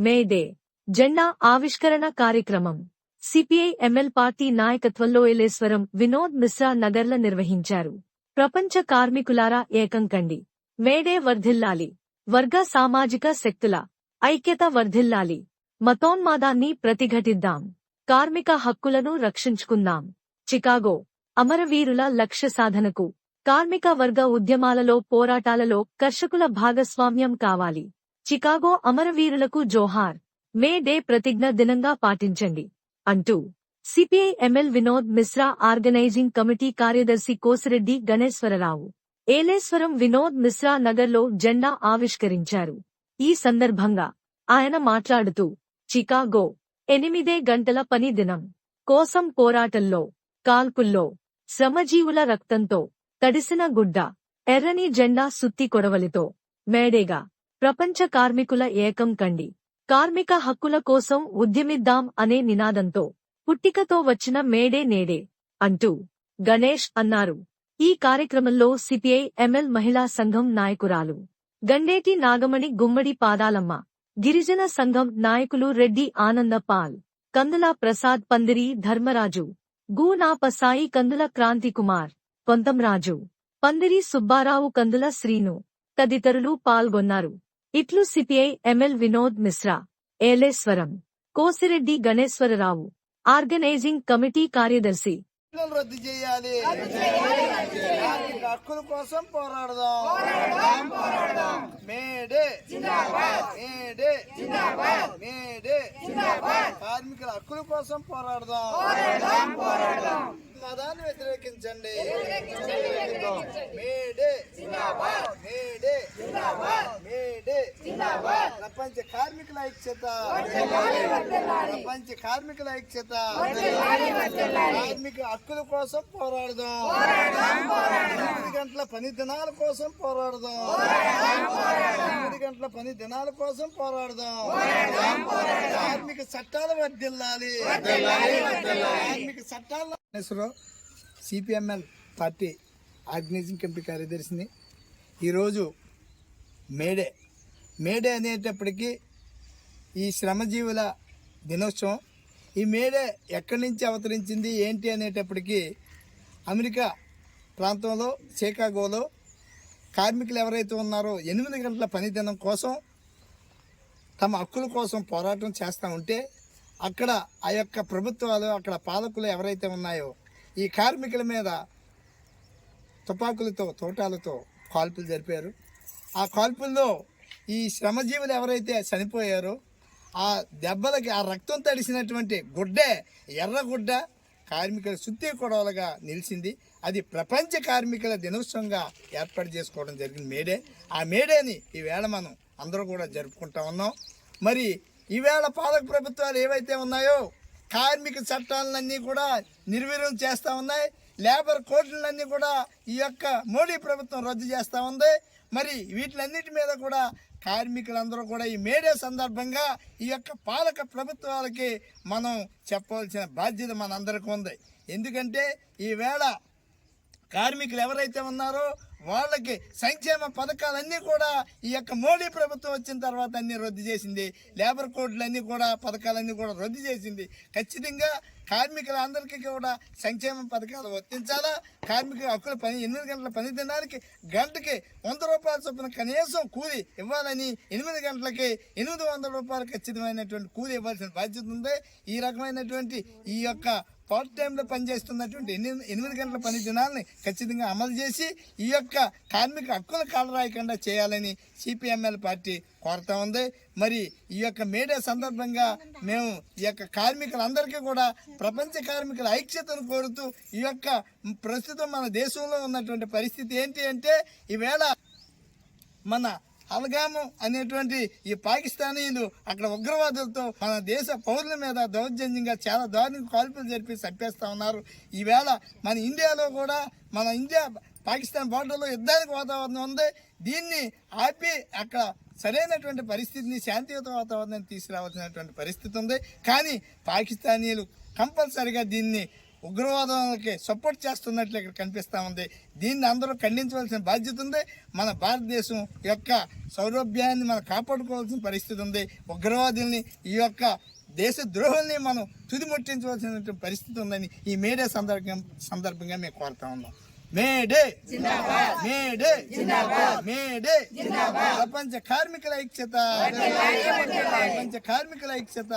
మే day జెండా ఆవిష్కరణ కార్యక్రమం సిపిఐ ఎంఎల్ పార్టీ నాయకత్వంలో ఏలేశ్వరం వినోద్ మిశ్రా నగర్ల నిర్వహించారు. ప్రపంచ కార్మికులారా ఏకం కండి. మేడే వర్ధిల్లాలి. వర్గ సామాజిక శక్తుల ఐక్యత వర్ధిల్లాలి. మతోన్మాదాన్ని ప్రతిఘటిద్దాం. కార్మిక హక్కులను రక్షించుకుందాం. చికాగో అమరవీరుల లక్ష్య సాధనకు కార్మిక వర్గ ఉద్యమాలలో పోరాటాలలో కర్షకుల భాగస్వామ్యం కావాలి. చికాగో అమరవీరులకు జోహార్. మే డే ప్రతిజ్ఞ దినంగా పాటించండి అంటూ CPI ML Vinod Mishra organizing committee కార్యదర్శి కోసిరెడ్డి గణేశ్వరరావు ఏలేశ్వరం వినోద్ మిశ్రా నగర్లో జెండా ఆవిష్కరించారు. ఈ సందర్భంగా ఆయన మాట్లాడుతూ చికాగో 8 గంటల పని దినం కోసం పోరాటంలో కాల్పుల్లో శ్రమజీవుల రక్తంతో తడిసిన గుడ్డ ఎర్రని జెండా సుత్తి కొడవలితో మేడేగా ప్రపంచ కార్మికుల ఏకం కండి. కార్మిక హక్కుల కోసం ఉద్యమిద్దాం అనే నినాదంతో పుట్టికతో వచ్చిన మేడే నేడే అంటూ గణేష్ అన్నారు. ఈ కార్యక్రమంలో సిపిఐ ఎంఎల్ మహిళా సంఘం నాయకురాలు గండేటి నాగమణి గుమ్మడి పాదాలమ్మ, గిరిజన సంఘం నాయకులు రెడ్డి ఆనంద పాల్, కందుల ప్రసాద్ పందిరి ధర్మరాజు, గూనాపసాయి కందుల క్రాంతికుమార్, కొంతంరాజు, పందిరి సుబ్బారావు కందుల శ్రీను తదితరులు పాల్గొన్నారు. ఇట్లు CPI ML Vinod Mishra Yeleswaram. Kosireddy Ganeshwararao organizing committee కార్యదర్శి. రద్దు చేయాలి. హక్కుల కోసం పోరాడదాం. మేడే మేడే మేడే కార్మికుల హక్కుల కోసం పోరాడదాం. మతాన్ని వ్యతిరేకించండి. మేడే మేడే మేడే ప్రపంచ కార్మికుల ఐక్యత. ప్రపంచ కార్మికుల ఐక్యత. కార్మిక హక్కుల కోసం పోరాడదాం. 8 గంటల పని దినాల కోసం పోరాడదాం. 8 గంటల పని దినాల కోసం పోరాడదాం. కార్మిక చట్టాలు వర్ధిల్లాలి. కార్మిక చట్టాలు. సిపిఎంఎల్ పార్టీ ఆర్గనైజింగ్ కమిటీ కార్యదర్శిని. ఈరోజు మేడే అనేటప్పటికీ ఈ శ్రమజీవుల దినోత్సవం. ఈ మేడే ఎక్కడి నుంచి అవతరించింది ఏంటి అనేటప్పటికీ అమెరికా ప్రాంతంలో చికాగోలో కార్మికులు ఎవరైతే ఉన్నారో 8 గంటల పని దినం కోసం తమ హక్కుల కోసం పోరాటం చేస్తూ ఉంటే అక్కడ ఆ యొక్క ప్రభుత్వాలు, అక్కడ పాలకులు ఎవరైతే ఉన్నాయో ఈ కార్మికుల మీద తుపాకులతో తోటాలతో కాల్పులు జరిపారు. ఆ కాల్పుల్లో ఈ శ్రమజీవులు ఎవరైతే చనిపోయారో ఆ దెబ్బలకి ఆ రక్తం తడిసినటువంటి గుడ్డే ఎర్రగుడ్డ కార్మికుల సుత్తి కొడవలుగా నిలిచింది. అది ప్రపంచ కార్మికుల దినోత్సవంగా ఏర్పాటు చేసుకోవడం జరిగింది మేడే. ఆ మేడేని ఈవేళ మనం అందరూ కూడా జరుపుకుంటా ఉన్నాం. మరి ఈవేళ పాలక ప్రభుత్వాలు ఏవైతే ఉన్నాయో కార్మిక చట్టాలన్నీ కూడా నిర్వీర్యం చేస్తూ ఉన్నాయి. లేబర్ కోడ్లన్నీ కూడా ఈ యొక్క మోడీ ప్రభుత్వం రద్దు చేస్తూ ఉంది. మరి వీటిలన్నిటి మీద కూడా కార్మికులందరూ కూడా ఈ మేడే సందర్భంగా ఈ యొక్క పాలక ప్రభుత్వాలకి మనం చెప్పవలసిన బాధ్యత మనందరికీ ఉంది. ఎందుకంటే ఈవేళ కార్మికులు ఎవరైతే ఉన్నారో వాళ్ళకి సంక్షేమ పథకాలన్నీ కూడా ఈ యొక్క మోడీ ప్రభుత్వం వచ్చిన తర్వాత అన్ని రద్దు చేసింది. లేబర్ కోడ్లన్నీ కూడా పథకాలన్నీ కూడా రద్దు చేసింది. ఖచ్చితంగా కార్మికులందరికీ కూడా సంక్షేమ పథకాలు వర్తించాలా. కార్మికుల హక్కుల 8 గంటల పని దినానికి గంటకి 100 రూపాయల చొప్పున కనీసం కూలి ఇవ్వాలని, 8 గంటలకి 800 రూపాయలు ఖచ్చితమైనటువంటి కూలి ఇవ్వాల్సిన బాధ్యత ఉంది. ఈ రకమైనటువంటి ఈ యొక్క పార్ట్ టైంలో పనిచేస్తున్నటువంటి 8 గంటల పని దినాలని ఖచ్చితంగా అమలు చేసి ఈ యొక్క కార్మిక హక్కులు కాలరాయకుండా చేయాలని సిపిఎంఎల్ పార్టీ కోరుతా ఉంది. మరి ఈ యొక్క మేడే సందర్భంగా మేము ఈ యొక్క కార్మికులందరికీ కూడా ప్రపంచ కార్మికుల ఐక్యతను కోరుతూ ఈ యొక్క ప్రస్తుతం మన దేశంలో ఉన్నటువంటి పరిస్థితి ఏంటి అంటే ఈవేళ మన హల్గాము అనేటువంటి ఈ పాకిస్తానీయులు అక్కడ ఉగ్రవాదులతో మన దేశ పౌరుల మీద దౌర్జన్యంగా చాలా దారుణ కాల్పులు జరిపి చంపేస్తా ఉన్నారు. ఈవేళ మన ఇండియాలో కూడా మన ఇండియా పాకిస్తాన్ బార్డర్లో యుద్ధానికి వాతావరణం ఉంది. దీన్ని ఆపి అక్కడ సరైనటువంటి పరిస్థితిని, శాంతియుత వాతావరణాన్ని తీసుకురావాల్సినటువంటి పరిస్థితి ఉంది. కానీ పాకిస్తానీయులు కంపల్సరిగా దీన్ని ఉగ్రవాదానికి సపోర్ట్ చేస్తున్నట్లు ఇక్కడ కనిపిస్తూ ఉంది. దీన్ని అందరూ ఖండించవలసిన బాధ్యత ఉంది. మన భారతదేశం యొక్క సౌలభ్యాన్ని మనం కాపాడుకోవాల్సిన పరిస్థితి ఉంది. ఉగ్రవాదుల్ని ఈ యొక్క దేశ ద్రోహుల్ని మనం తుదిముట్టించవలసిన పరిస్థితి ఉందని ఈ మేడే సందర్భంగా మేము కోరుతా ఉన్నాం. మేడే మేడే మేడే ప్రపంచ కార్మికుల ఐక్యత, ప్రపంచ కార్మికుల ఐక్యత.